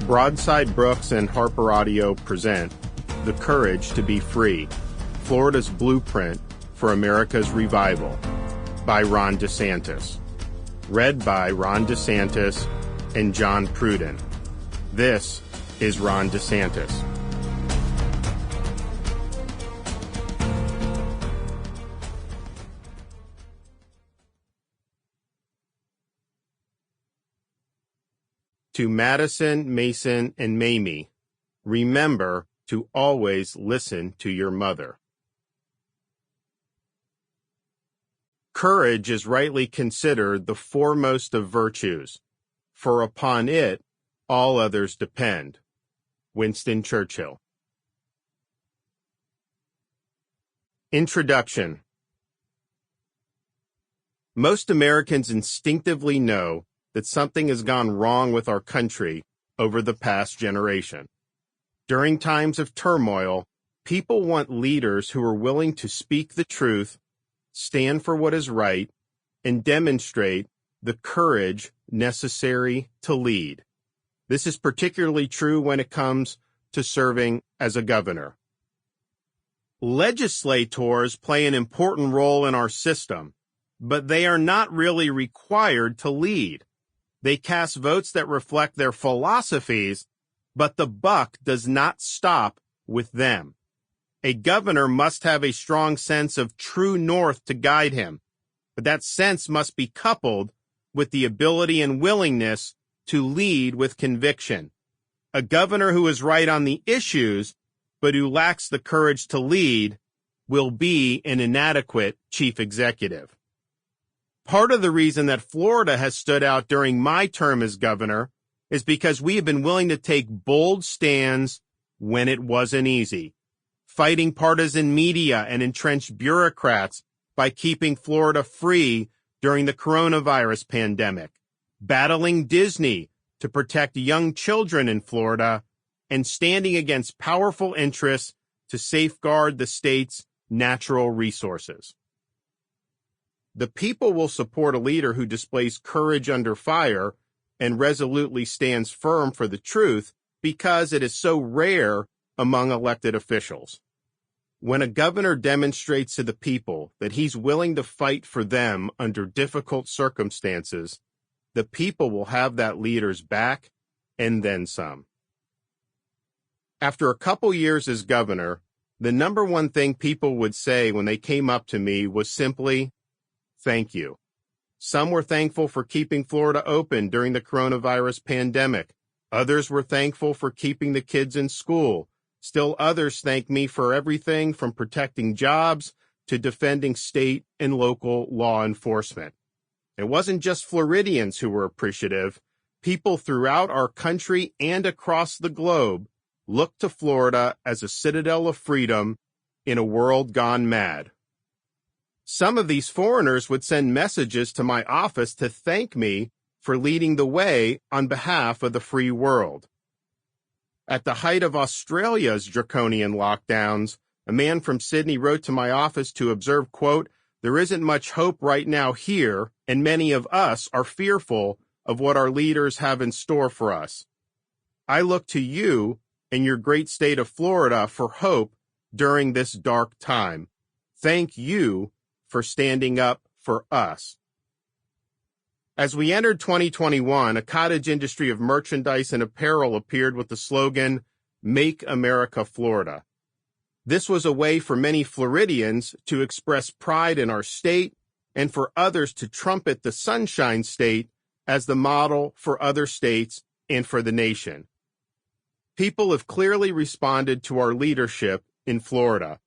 Broadside Brooks and Harper Audio present The Courage to Be Free, Florida's Blueprint for America's Revival by Ron Desantis. Read by Ron Desantis and John Pruden. This is Ron Desantis. To Madison, Mason, and Mamie, remember to always listen to your mother. Courage is rightly considered the foremost of virtues, for upon it all others depend. Winston Churchill. Introduction. Most Americans instinctively know that something has gone wrong with our country over the past generation. During times of turmoil, people want leaders who are willing to speak the truth, stand for what is right, and demonstrate the courage necessary to lead. This is particularly true when it comes to serving as a governor. Legislators play an important role in our system, but they are not really required to lead. They cast votes that reflect their philosophies, but the buck does not stop with them. A governor must have a strong sense of true north to guide him, but that sense must be coupled with the ability and willingness to lead with conviction. A governor who is right on the issues, but who lacks the courage to lead, will be an inadequate chief executive. Part of the reason that Florida has stood out during my term as governor is because we have been willing to take bold stands when it wasn't easy, fighting partisan media and entrenched bureaucrats by keeping Florida free during the coronavirus pandemic, battling Disney to protect young children in Florida, and standing against powerful interests to safeguard the state's natural resources. The people will support a leader who displays courage under fire and resolutely stands firm for the truth because it is so rare among elected officials. When a governor demonstrates to the people that he's willing to fight for them under difficult circumstances, the people will have that leader's back and then some. After a couple years as governor, the number one thing people would say when they came up to me was simply, "Thank you." Some were thankful for keeping Florida open during the coronavirus pandemic. Others were thankful for keeping the kids in school. Still others thanked me for everything from protecting jobs to defending state and local law enforcement. It wasn't just Floridians who were appreciative. People throughout our country and across the globe looked to Florida as a citadel of freedom in a world gone mad. Some of these foreigners would send messages to my office to thank me for leading the way on behalf of the free world. At the height of Australia's draconian lockdowns, a man from Sydney wrote to my office to observe, quote, "There isn't much hope right now here, and many of us are fearful of what our leaders have in store for us. I look to you and your great state of Florida for hope during this dark time. Thank you for standing up for us." As we entered 2021, a cottage industry of merchandise and apparel appeared with the slogan, "Make America Florida." This was a way for many Floridians to express pride in our state and for others to trumpet the Sunshine State as the model for other states and for the nation. People have clearly responded to our leadership in Florida.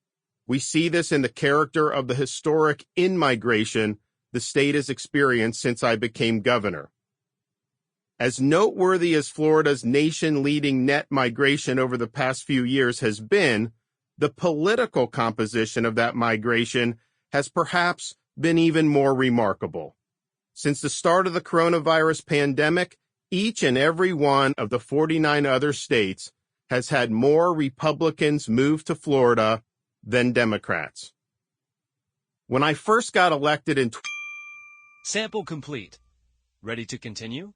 We see this in the character of the historic in-migration the state has experienced since I became governor. As noteworthy as Florida's nation-leading net migration over the past few years has been, the political composition of that migration has perhaps been even more remarkable. Since the start of the coronavirus pandemic, each and every one of the 49 other states has had more Republicans move to Florida than Democrats. When I first got elected in Sample complete. Ready to continue?